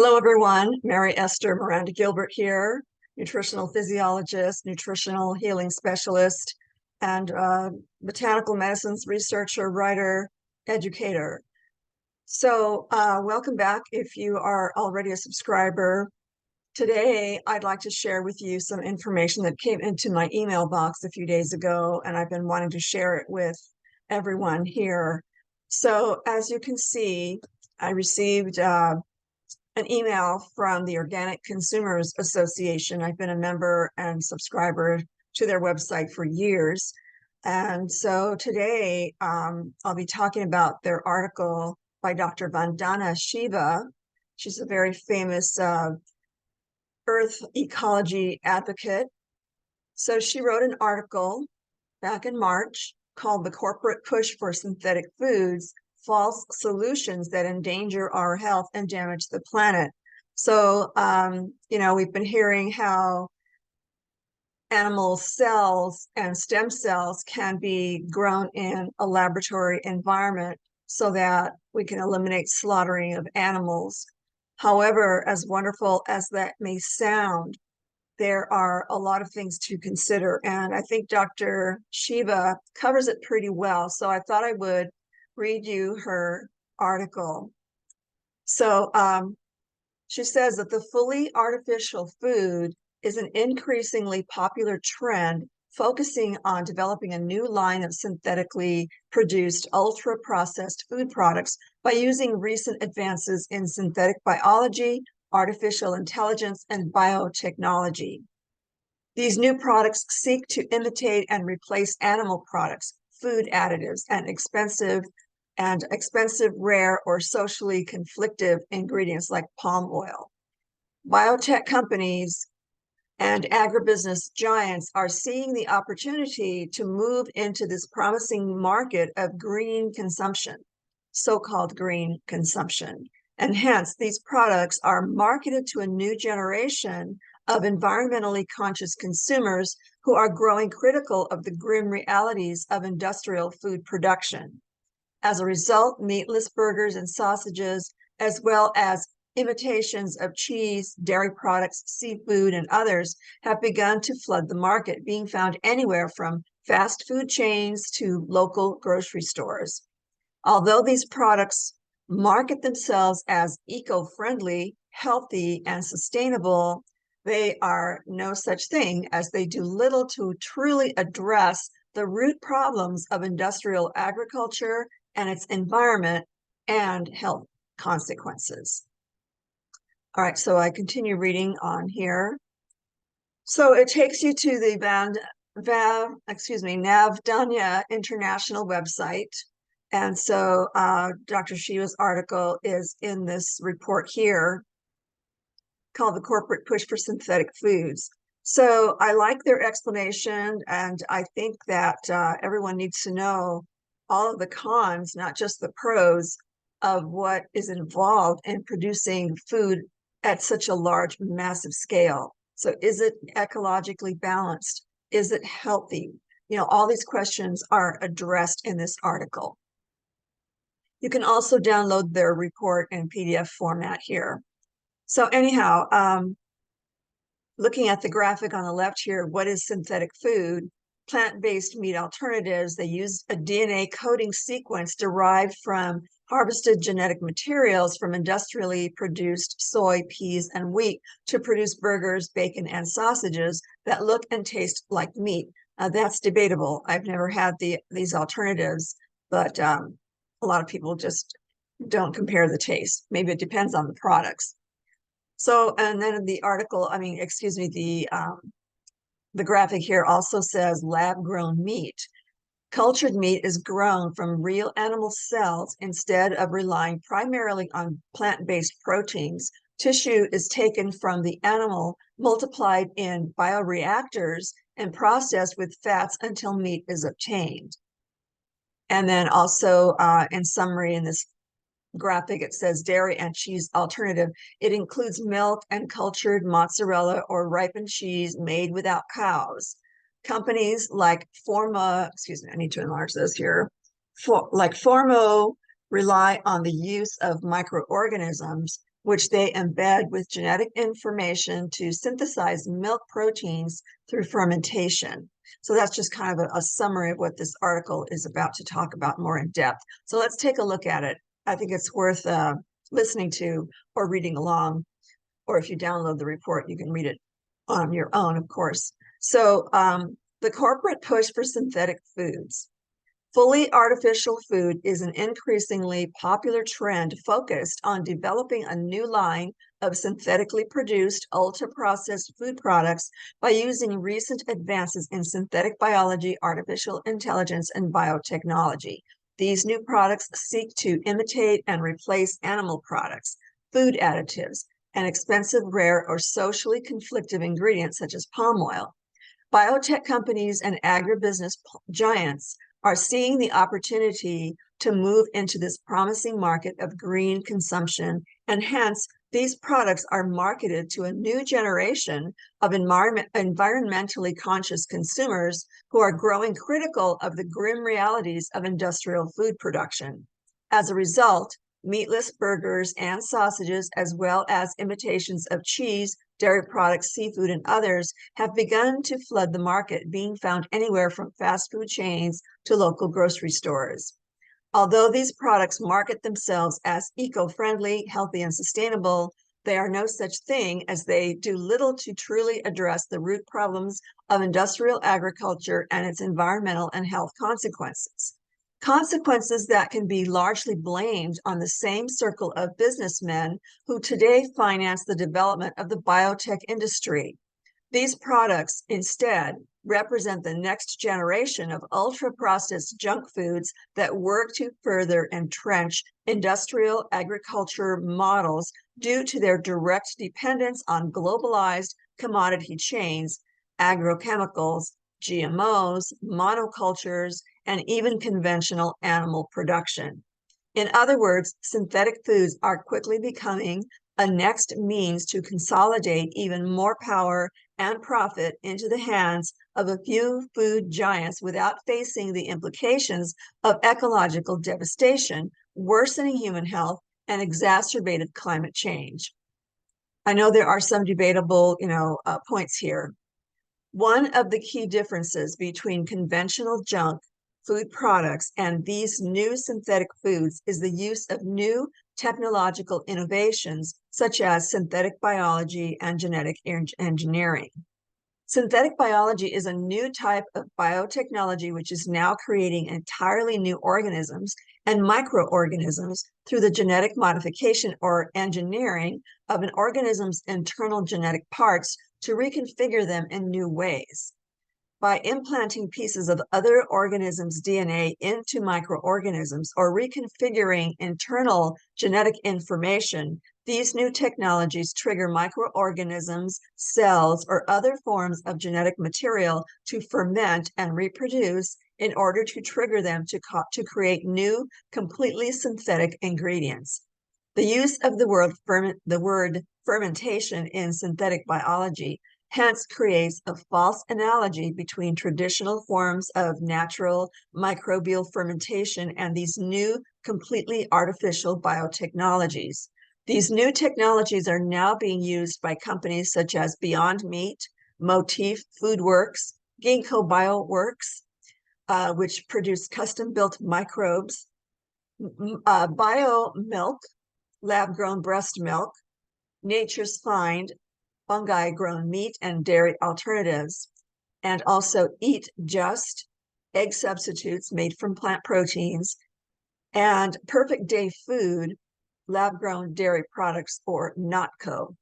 Hello, everyone. Mary Esther Miranda Gilbert here, nutritional physiologist, nutritional healing specialist, and botanical medicines researcher, writer, educator. So welcome back if you are already a subscriber. Today, I'd like to share with you some information that came into my email box a few days ago, and I've been wanting to share it with everyone here. So as you can see, I received an email from the Organic Consumers Association. I've been a member and subscriber to their website for years. And so today I'll be talking about their article by Dr. Vandana Shiva. She's a very famous earth ecology advocate. So she wrote an article back in March called The Corporate Push for Synthetic Foods, False Solutions that Endanger Our Health and Damage the Planet. So, we've been hearing how animal cells and stem cells can be grown in a laboratory environment so that we can eliminate slaughtering of animals. However, as wonderful as that may sound, there are a lot of things to consider. And I think Dr. Shiva covers it pretty well. So I thought I would read you her article. So she says that the fully artificial food is an increasingly popular trend focusing on developing a new line of synthetically produced ultra-processed food products by using recent advances in synthetic biology, artificial intelligence, and biotechnology. These new products seek to imitate and replace animal products, food additives, and expensive, rare, or socially conflictive ingredients like palm oil. Biotech companies and agribusiness giants are seeing the opportunity to move into this promising market of green consumption, so-called green consumption. And hence, these products are marketed to a new generation of environmentally conscious consumers who are growing critical of the grim realities of industrial food production. As a result, meatless burgers and sausages, as well as imitations of cheese, dairy products, seafood, and others, have begun to flood the market, being found anywhere from fast food chains to local grocery stores. Although these products market themselves as eco-friendly, healthy, and sustainable, they are no such thing, as they do little to truly address the root problems of industrial agriculture and its environment and health consequences. All right, so I continue reading on here. So it takes you to the Navdanya International website. And so Dr. Shiva's article is in this report here called The Corporate Push for Synthetic Foods. So I like their explanation, and I think that everyone needs to know all of the cons, not just the pros, of what is involved in producing food at such a large, massive scale. So is it ecologically balanced? Is it healthy? All these questions are addressed in this article. You can also download their report in PDF format here. So anyhow, looking at the graphic on the left here, what is synthetic food? Plant-based meat alternatives, they use a DNA coding sequence derived from harvested genetic materials from industrially produced soy, peas, and wheat to produce burgers, bacon, and sausages that look and taste like meat. That's debatable. I've never had these alternatives, but a lot of people just don't compare the taste. Maybe it depends on the products. So, and then the article, the graphic here also says lab-grown meat. Cultured meat is grown from real animal cells instead of relying primarily on plant-based proteins. Tissue is taken from the animal, multiplied in bioreactors, and processed with fats until meat is obtained. And then also in summary in this graphic, it says dairy and cheese alternative. It includes milk and cultured mozzarella or ripened cheese made without cows. Companies like I need to enlarge this here. Formo rely on the use of microorganisms which they embed with genetic information to synthesize milk proteins through fermentation. So that's just kind of a summary of what this article is about to talk about more in depth. So let's take a look at it. I think it's worth listening to or reading along, or if you download the report, you can read it on your own, of course. So the corporate push for synthetic foods. Fully artificial food is an increasingly popular trend focused on developing a new line of synthetically produced, ultra-processed food products by using recent advances in synthetic biology, artificial intelligence, and biotechnology. These new products seek to imitate and replace animal products, food additives, and expensive, rare, or socially conflictive ingredients such as palm oil. Biotech companies and agribusiness giants are seeing the opportunity to move into this promising market of green consumption, and hence these products are marketed to a new generation of environmentally conscious consumers who are growing critical of the grim realities of industrial food production. As a result, meatless burgers and sausages, as well as imitations of cheese, dairy products, seafood, and others, have begun to flood the market, being found anywhere from fast food chains to local grocery stores. Although these products market themselves as eco-friendly, healthy, and sustainable, they are no such thing, as they do little to truly address the root problems of industrial agriculture and its environmental and health consequences. Consequences that can be largely blamed on the same circle of businessmen who today finance the development of the biotech industry. These products instead represent the next generation of ultra-processed junk foods that work to further entrench industrial agriculture models due to their direct dependence on globalized commodity chains, agrochemicals, GMOs, monocultures, and even conventional animal production. In other words, synthetic foods are quickly becoming a next means to consolidate even more power and profit into the hands of a few food giants without facing the implications of ecological devastation, worsening human health, and exacerbated climate change. I know there are some debatable, points here. One of the key differences between conventional junk food products and these new synthetic foods is the use of new technological innovations, such as synthetic biology and genetic engineering. Synthetic biology is a new type of biotechnology which is now creating entirely new organisms and microorganisms through the genetic modification or engineering of an organism's internal genetic parts to reconfigure them in new ways. By implanting pieces of other organisms' DNA into microorganisms or reconfiguring internal genetic information, these new technologies trigger microorganisms, cells, or other forms of genetic material to ferment and reproduce in order to trigger them to create new, completely synthetic ingredients. The use of the word fermentation in synthetic biology hence creates a false analogy between traditional forms of natural microbial fermentation and these new, completely artificial biotechnologies. These new technologies are now being used by companies such as Beyond Meat, Motif Foodworks, Ginkgo Bioworks, which produce custom-built microbes, Bio Milk, lab-grown breast milk, Nature's Find, fungi-grown meat and dairy alternatives, and also Eat Just, egg substitutes made from plant proteins, and Perfect Day Food, lab-grown dairy products, or NotCo.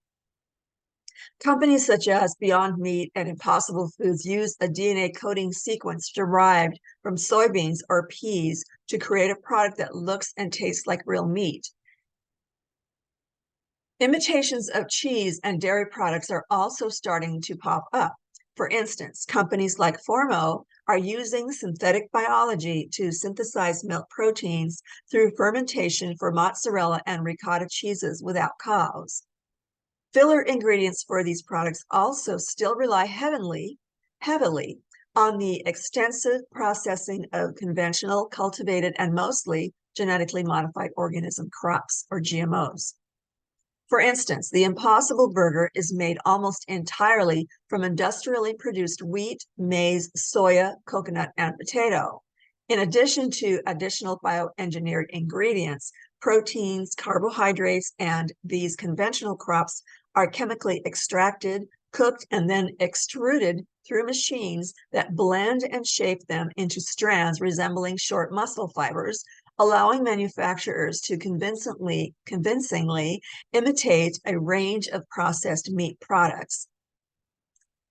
Companies such as Beyond Meat and Impossible Foods use a DNA coding sequence derived from soybeans or peas to create a product that looks and tastes like real meat. Imitations of cheese and dairy products are also starting to pop up. For instance, companies like Formo are using synthetic biology to synthesize milk proteins through fermentation for mozzarella and ricotta cheeses without cows. Filler ingredients for these products also still rely heavily on the extensive processing of conventional, cultivated, and mostly genetically modified organism crops, or GMOs. For instance, the Impossible Burger is made almost entirely from industrially produced wheat, maize, soya, coconut, and potato. In addition to additional bioengineered ingredients, proteins, carbohydrates, and these conventional crops are chemically extracted, cooked, and then extruded through machines that blend and shape them into strands resembling short muscle fibers, allowing manufacturers to convincingly imitate a range of processed meat products.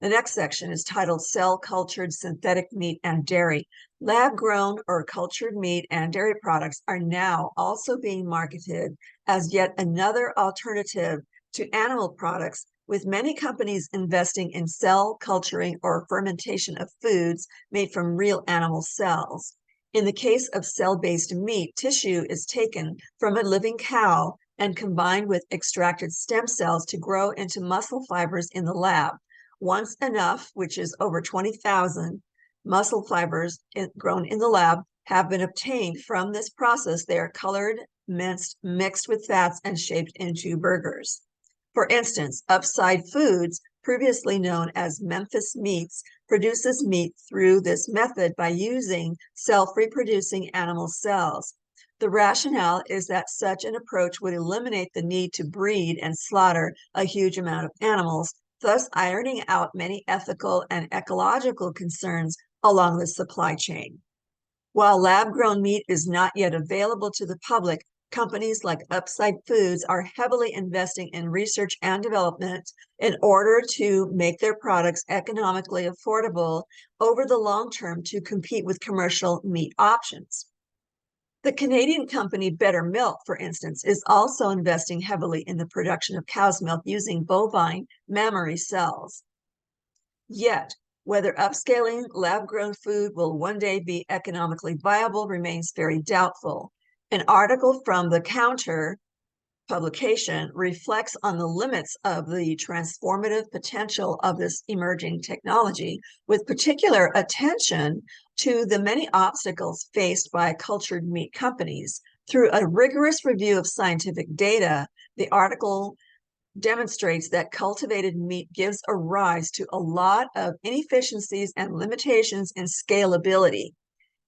The next section is titled Cell Cultured Synthetic Meat and Dairy. Lab-grown or cultured meat and dairy products are now also being marketed as yet another alternative to animal products, with many companies investing in cell culturing or fermentation of foods made from real animal cells. In the case of cell-based meat, tissue is taken from a living cow and combined with extracted stem cells to grow into muscle fibers in the lab. Once enough, which is over 20,000 muscle fibers grown in the lab, have been obtained from this process, they are colored, minced, mixed with fats, and shaped into burgers. For instance, Upside Foods, previously known as Memphis Meats, produces meat through this method by using self-reproducing animal cells. The rationale is that such an approach would eliminate the need to breed and slaughter a huge amount of animals, thus ironing out many ethical and ecological concerns along the supply chain. While lab-grown meat is not yet available to the public, companies like Upside Foods are heavily investing in research and development in order to make their products economically affordable over the long term to compete with commercial meat options. The Canadian company Better Milk, for instance, is also investing heavily in the production of cow's milk using bovine mammary cells. Yet, whether upscaling lab-grown food will one day be economically viable remains very doubtful. An article from The Counter publication reflects on the limits of the transformative potential of this emerging technology, with particular attention to the many obstacles faced by cultured meat companies. Through a rigorous review of scientific data, the article demonstrates that cultivated meat gives a rise to a lot of inefficiencies and limitations in scalability,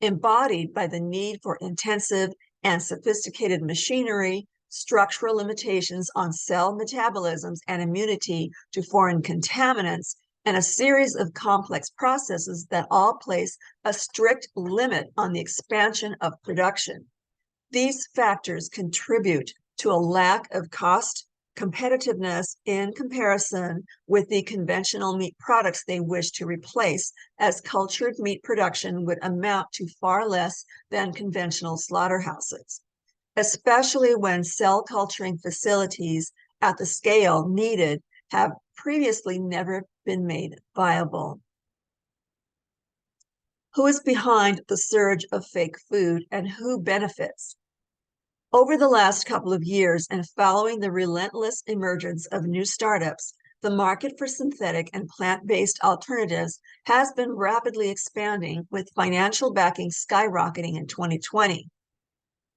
embodied by the need for intensive and sophisticated machinery, structural limitations on cell metabolisms and immunity to foreign contaminants, and a series of complex processes that all place a strict limit on the expansion of production. These factors contribute to a lack of cost competitiveness in comparison with the conventional meat products they wish to replace, as cultured meat production would amount to far less than conventional slaughterhouses, especially when cell culturing facilities at the scale needed have previously never been made viable. Who is behind the surge of fake food and who benefits? Over the last couple of years, and following the relentless emergence of new startups, the market for synthetic and plant-based alternatives has been rapidly expanding, with financial backing skyrocketing in 2020.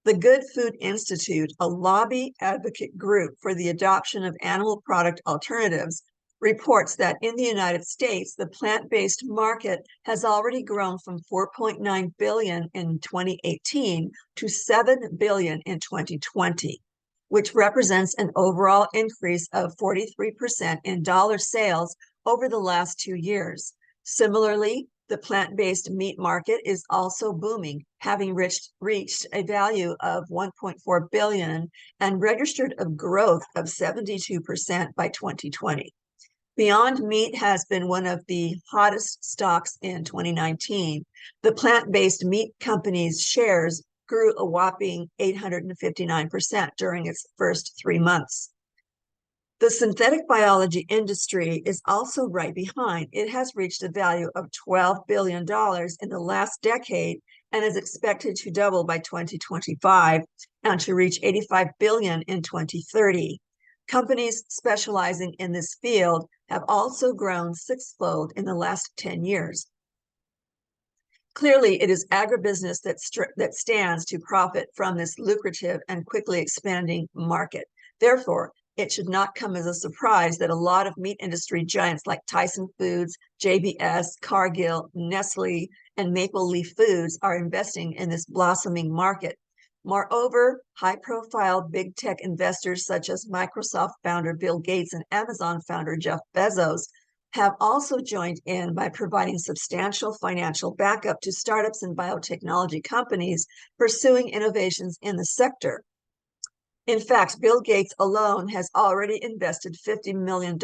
The Good Food Institute, a lobby advocate group for the adoption of animal product alternatives, reports that in the United States, the plant-based market has already grown from $4.9 billion in 2018 to $7 billion in 2020, which represents an overall increase of 43% in dollar sales over the last 2 years. Similarly, the plant-based meat market is also booming, having reached a value of $1.4 billion and registered a growth of 72% by 2020. Beyond Meat has been one of the hottest stocks in 2019. The plant-based meat company's shares grew a whopping 859% during its first 3 months. The synthetic biology industry is also right behind. It has reached a value of $12 billion in the last decade and is expected to double by 2025 and to reach $85 billion in 2030. Companies specializing in this field have also grown sixfold in the last 10 years. Clearly, it is agribusiness that stands to profit from this lucrative and quickly expanding market. Therefore, it should not come as a surprise that a lot of meat industry giants like Tyson Foods, JBS, Cargill, Nestle, and Maple Leaf Foods are investing in this blossoming market. Moreover, high-profile big tech investors such as Microsoft founder Bill Gates and Amazon founder Jeff Bezos have also joined in by providing substantial financial backup to startups and biotechnology companies pursuing innovations in the sector. In fact, Bill Gates alone has already invested $50 million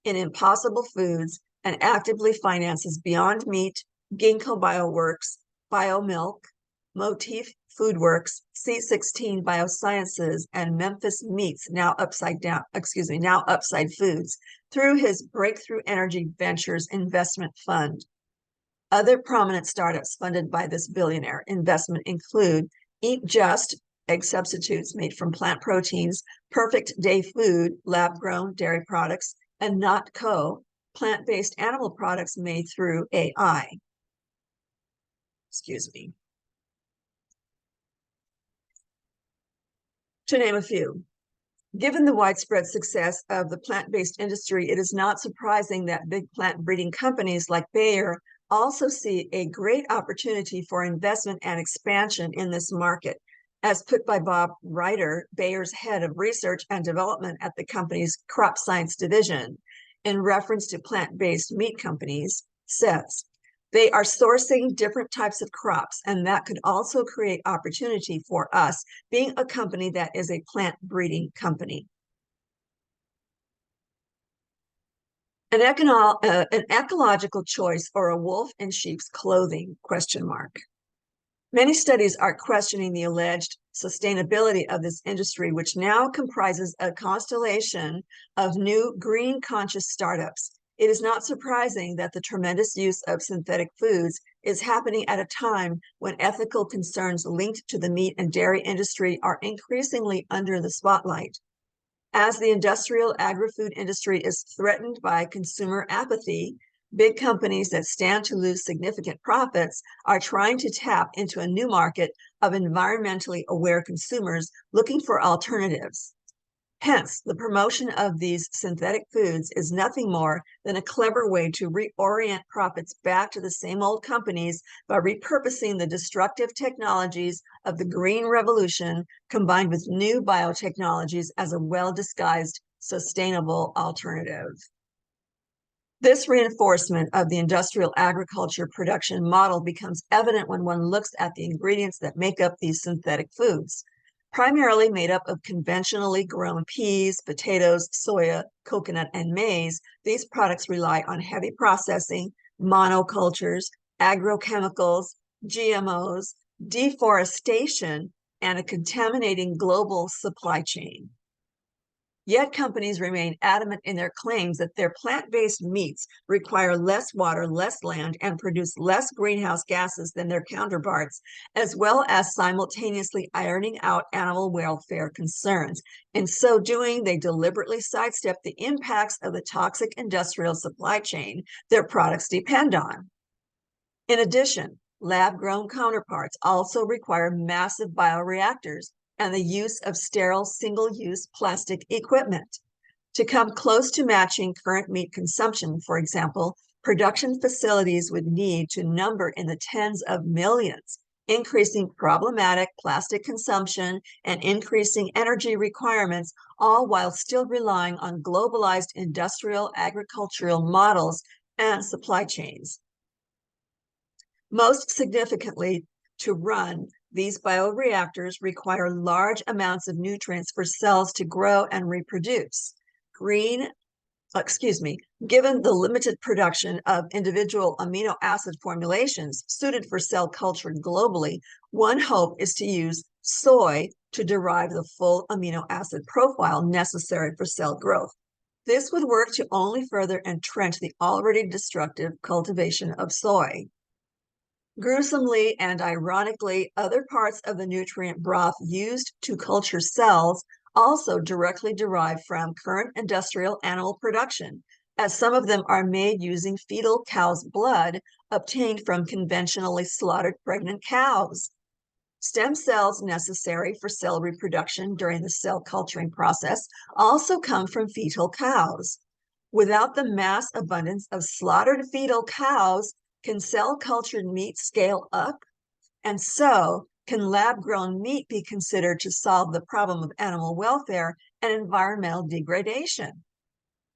in Impossible Foods and actively finances Beyond Meat, Ginkgo Bioworks, BioMilk, Motif Foodworks, C16 Biosciences, and Memphis Meats, now Upside Foods, through his Breakthrough Energy Ventures investment fund. Other prominent startups funded by this billionaire investment include Eat Just, egg substitutes made from plant proteins, Perfect Day Food, lab-grown dairy products, and Not Co., plant-based animal products made through AI. To name a few. Given the widespread success of the plant-based industry, it is not surprising that big plant breeding companies like Bayer also see a great opportunity for investment and expansion in this market, as put by Bob Reiter, Bayer's head of research and development at the company's crop science division, in reference to plant-based meat companies, says, they are sourcing different types of crops, and that could also create opportunity for us, being a company that is a plant breeding company. An ecological choice or a wolf in sheep's clothing, ? Many studies are questioning the alleged sustainability of this industry, which now comprises a constellation of new green-conscious startups. It is not surprising that the tremendous use of synthetic foods is happening at a time when ethical concerns linked to the meat and dairy industry are increasingly under the spotlight. As the industrial agri-food industry is threatened by consumer apathy, big companies that stand to lose significant profits are trying to tap into a new market of environmentally aware consumers looking for alternatives. Hence, the promotion of these synthetic foods is nothing more than a clever way to reorient profits back to the same old companies by repurposing the destructive technologies of the green revolution combined with new biotechnologies as a well-disguised, sustainable alternative. This reinforcement of the industrial agriculture production model becomes evident when one looks at the ingredients that make up these synthetic foods. Primarily made up of conventionally grown peas, potatoes, soya, coconut, and maize, these products rely on heavy processing, monocultures, agrochemicals, GMOs, deforestation, and a contaminating global supply chain. Yet companies remain adamant in their claims that their plant-based meats require less water, less land, and produce less greenhouse gases than their counterparts, as well as simultaneously ironing out animal welfare concerns. In so doing, they deliberately sidestep the impacts of the toxic industrial supply chain their products depend on. In addition, lab-grown counterparts also require massive bioreactors and the use of sterile single-use plastic equipment. To come close to matching current meat consumption, for example, production facilities would need to number in the tens of millions, increasing problematic plastic consumption and increasing energy requirements, all while still relying on globalized industrial agricultural models and supply chains. Most significantly, to run, these bioreactors require large amounts of nutrients for cells to grow and reproduce. Given the limited production of individual amino acid formulations suited for cell culture globally, one hope is to use soy to derive the full amino acid profile necessary for cell growth. This would work to only further entrench the already destructive cultivation of soy. Gruesomely and ironically, other parts of the nutrient broth used to culture cells also directly derive from current industrial animal production, as some of them are made using fetal cow's blood obtained from conventionally slaughtered pregnant cows. Stem cells necessary for cell reproduction during the cell culturing process also come from fetal cows. Without the mass abundance of slaughtered fetal cows, can cell-cultured meat scale up? And so, can lab-grown meat be considered to solve the problem of animal welfare and environmental degradation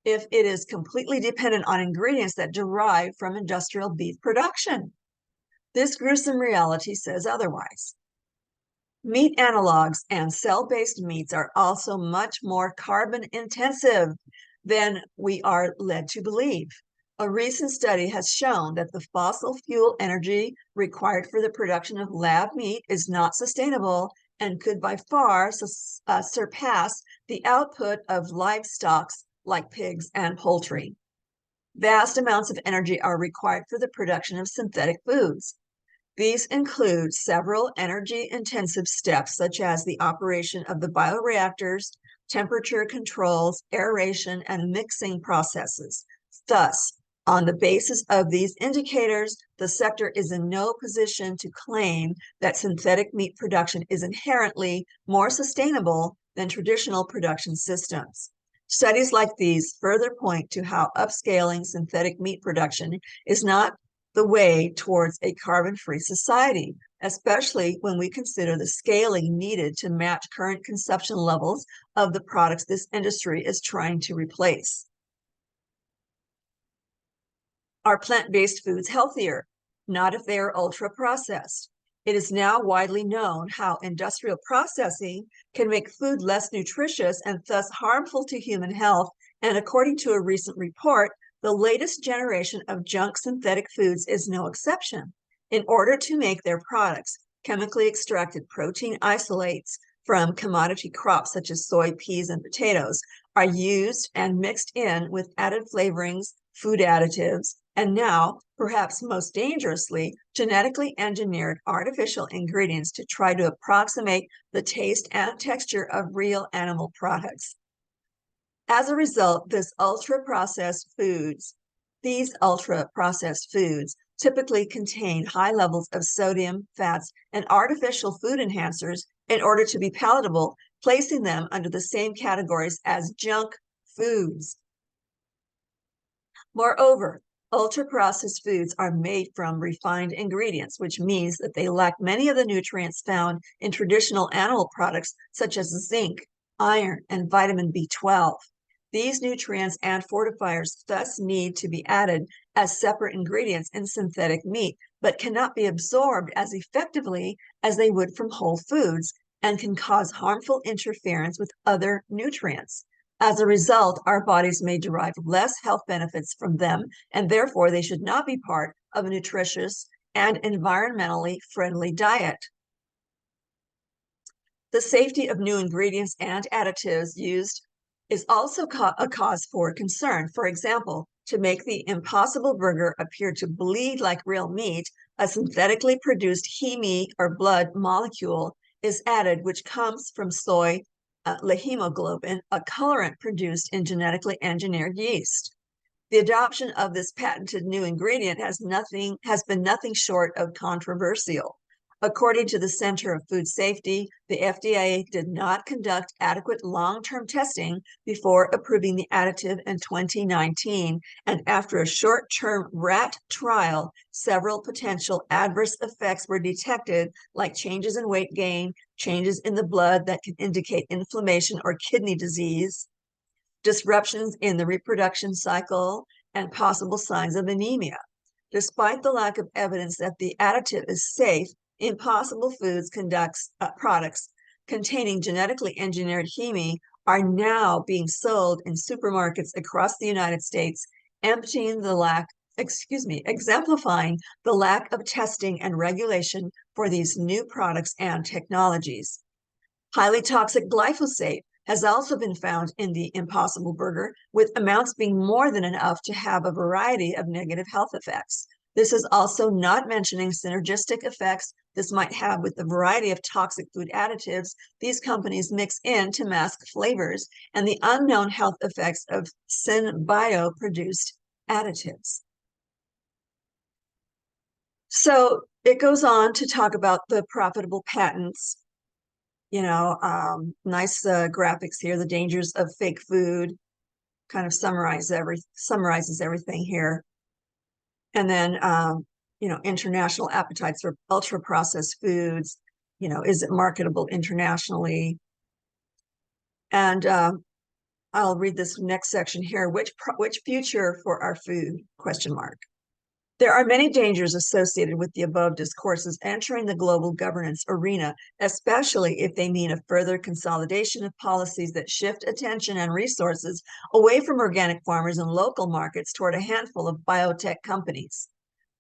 if it is completely dependent on ingredients that derive from industrial beef production? This gruesome reality says otherwise. Meat analogs and cell-based meats are also much more carbon-intensive than we are led to believe. A recent study has shown that the fossil fuel energy required for the production of lab meat is not sustainable and could by far surpass the output of livestock like pigs and poultry. Vast amounts of energy are required for the production of synthetic foods. These include several energy-intensive steps, such as the operation of the bioreactors, temperature controls, aeration, and mixing processes. Thus, on the basis of these indicators, the sector is in no position to claim that synthetic meat production is inherently more sustainable than traditional production systems. Studies like these further point to how upscaling synthetic meat production is not the way towards a carbon-free society, especially when we consider the scaling needed to match current consumption levels of the products this industry is trying to replace. Are plant-based foods healthier? Not if they are ultra-processed. It is now widely known how industrial processing can make food less nutritious and thus harmful to human health, and according to a recent report, the latest generation of junk synthetic foods is no exception. In order to make their products, chemically extracted protein isolates from commodity crops such as soy, peas, and potatoes are used and mixed in with added flavorings, food additives, and now, perhaps most dangerously, genetically engineered artificial ingredients to try to approximate the taste and texture of real animal products. As a result, these ultra-processed foods typically contain high levels of sodium, fats, and artificial food enhancers in order to be palatable, placing them under the same categories as junk foods. Moreover, ultra-processed foods are made from refined ingredients, which means that they lack many of the nutrients found in traditional animal products, such as zinc, iron, and vitamin B12. These nutrients and fortifiers thus need to be added as separate ingredients in synthetic meat, but cannot be absorbed as effectively as they would from whole foods and can cause harmful interference with other nutrients. As a result, our bodies may derive less health benefits from them, and therefore they should not be part of a nutritious and environmentally friendly diet. The safety of new ingredients and additives used is also a cause for concern. For example, to make the Impossible Burger appear to bleed like real meat, a synthetically produced heme or blood molecule is added, which comes from soy lehemoglobin, a colorant produced in genetically engineered yeast. The adoption of this patented new ingredient has been nothing short of controversial. According to the Center of Food Safety, the FDA did not conduct adequate long-term testing before approving the additive in 2019, and after a short-term rat trial, several potential adverse effects were detected, like changes in weight gain, changes in the blood that can indicate inflammation or kidney disease, disruptions in the reproduction cycle, and possible signs of anemia. Despite the lack of evidence that the additive is safe, Impossible Foods products containing genetically engineered heme are now being sold in supermarkets across the United States, exemplifying the lack of testing and regulation for these new products and technologies. Highly toxic glyphosate has also been found in the Impossible Burger, with amounts being more than enough to have a variety of negative health effects. This is also not mentioning synergistic effects this might have with the variety of toxic food additives these companies mix in to mask flavors and the unknown health effects of synbio-produced additives. So it goes on to talk about the profitable patents, nice graphics here, the dangers of fake food, kind of summarizes everything here. And then, international appetites for ultra processed foods, is it marketable internationally? And I'll read this next section here. Which future for our food? Question mark. There are many dangers associated with the above discourses entering the global governance arena, especially if they mean a further consolidation of policies that shift attention and resources away from organic farmers and local markets toward a handful of biotech companies.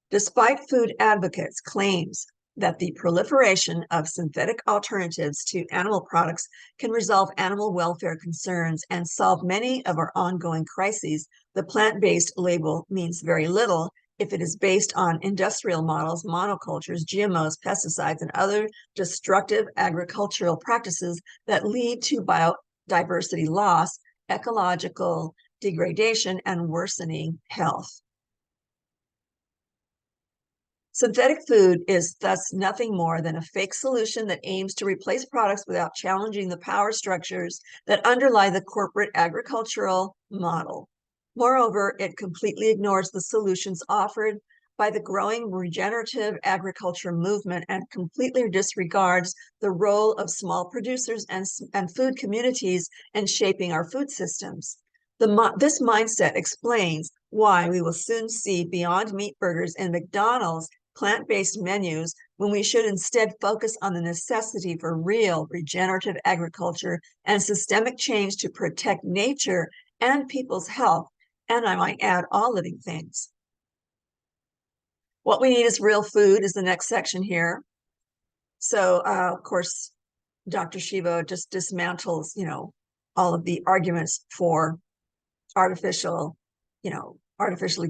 Despite food advocates' claims that the proliferation of synthetic alternatives to animal products can resolve animal welfare concerns and solve many of our ongoing crises, the plant-based label means very little if it is based on industrial models, monocultures, GMOs, pesticides, and other destructive agricultural practices that lead to biodiversity loss, ecological degradation, and worsening health. Synthetic food is thus nothing more than a fake solution that aims to replace products without challenging the power structures that underlie the corporate agricultural model. Moreover, it completely ignores the solutions offered by the growing regenerative agriculture movement and completely disregards the role of small producers and food communities in shaping our food systems. This mindset explains why we will soon see Beyond Meat burgers and McDonald's plant-based menus when we should instead focus on the necessity for real regenerative agriculture and systemic change to protect nature and people's health, and I might add, all living things. What we need is real food is the next section here. So, of course, Dr. Shiva just dismantles, all of the arguments for artificially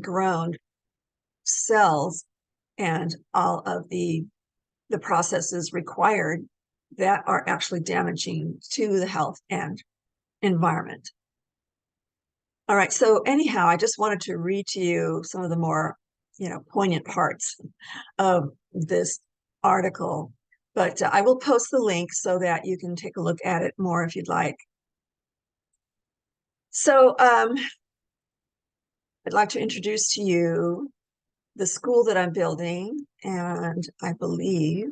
grown cells and all of the processes required that are actually damaging to the health and environment. All right, so anyhow, I just wanted to read to you some of the more, poignant parts of this article, but I will post the link so that you can take a look at it more if you'd like. So I'd like to introduce to you the school that I'm building, and I believe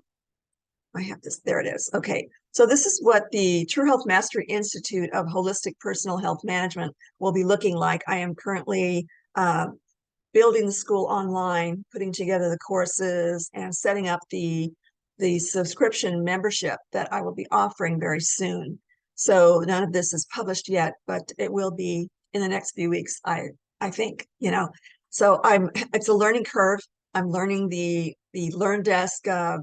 I have this, there it is. Okay, so this is what the True Health Mastery Institute of Holistic Personal Health Management will be looking like. I am currently building the school online, putting together the courses, and setting up the subscription membership that I will be offering very soon. So none of this is published yet, but it will be in the next few weeks, I think, So it's a learning curve. I'm learning the LearnDesk,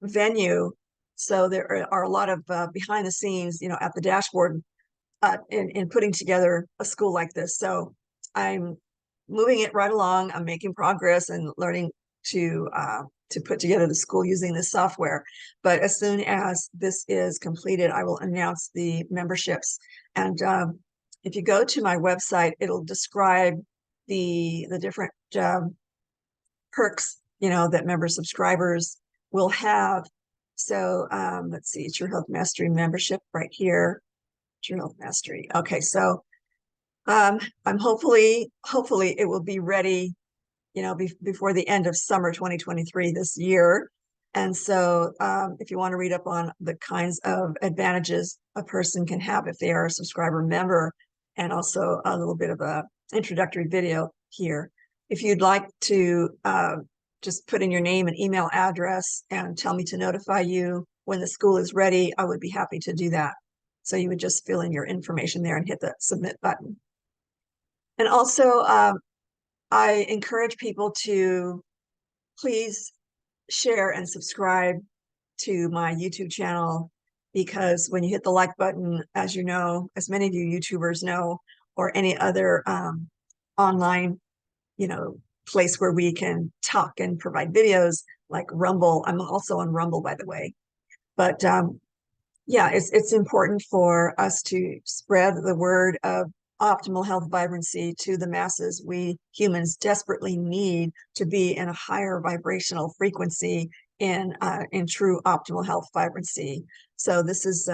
venue. So there are a lot of behind the scenes, at the dashboard in putting together a school like this. So I'm moving it right along. I'm making progress and learning to put together the school using this software. But as soon as this is completed, I will announce the memberships. And if you go to my website, it'll describe the different perks, that member subscribers will have. So let's see, True Health Mastery membership right here. True Health Mastery. Okay, so I'm hopefully it will be ready, before the end of summer 2023 this year. And so if you want to read up on the kinds of advantages a person can have if they are a subscriber member, and also a little bit of a introductory video here. If you'd like to just put in your name and email address and tell me to notify you when the school is ready, I would be happy to do that. So you would just fill in your information there and hit the submit button. And also, I encourage people to please share and subscribe to my YouTube channel, because when you hit the like button, as you know, as many of you YouTubers know, or any other online, place where we can talk and provide videos like Rumble. I'm also on Rumble, by the way. But yeah, it's important for us to spread the word of optimal health vibrancy to the masses. We humans desperately need to be in a higher vibrational frequency in true optimal health vibrancy. So this is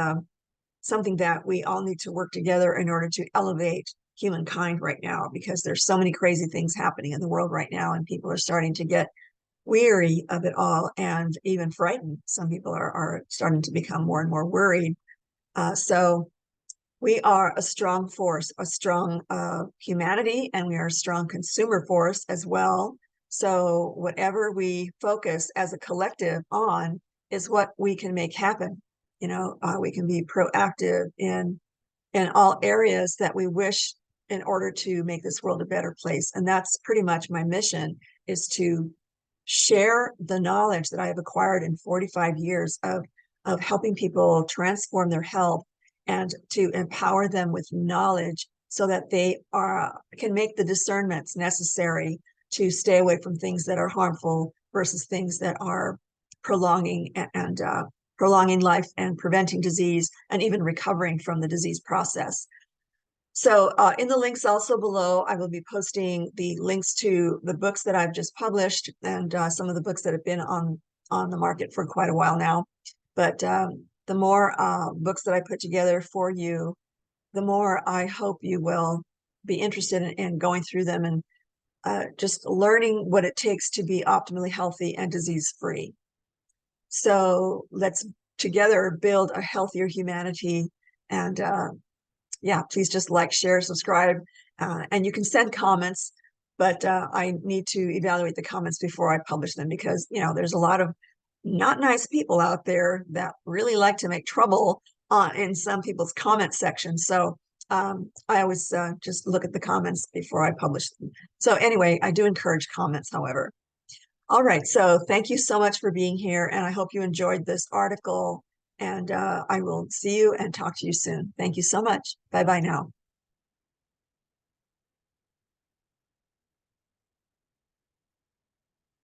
something that we all need to work together in order to elevate humankind right now, because there's so many crazy things happening in the world right now, and people are starting to get weary of it all and even frightened. Some people are starting to become more and more worried. So we are a strong force, a strong humanity, and we are a strong consumer force as well. So whatever we focus as a collective on is what we can make happen. We can be proactive in all areas that we wish in order to make this world a better place. And that's pretty much my mission, is to share the knowledge that I have acquired in 45 years of helping people transform their health, and to empower them with knowledge so that they can make the discernments necessary to stay away from things that are harmful versus things that are prolonging and prolonging life and preventing disease and even recovering from the disease process. So in the links also below, I will be posting the links to the books that I've just published, and some of the books that have been on the market for quite a while now. But the more books that I put together for you, the more I hope you will be interested in going through them and just learning what it takes to be optimally healthy and disease-free. So let's together build a healthier humanity. And yeah, please just like, share, subscribe, and you can send comments, but I need to evaluate the comments before I publish them, because there's a lot of not nice people out there that really like to make trouble in some people's comment section. So I always just look at the comments before I publish them. So anyway, I do encourage comments, however. All right, so thank you so much for being here, and I hope you enjoyed this article, and I will see you and talk to you soon. Thank you so much. Bye-bye now.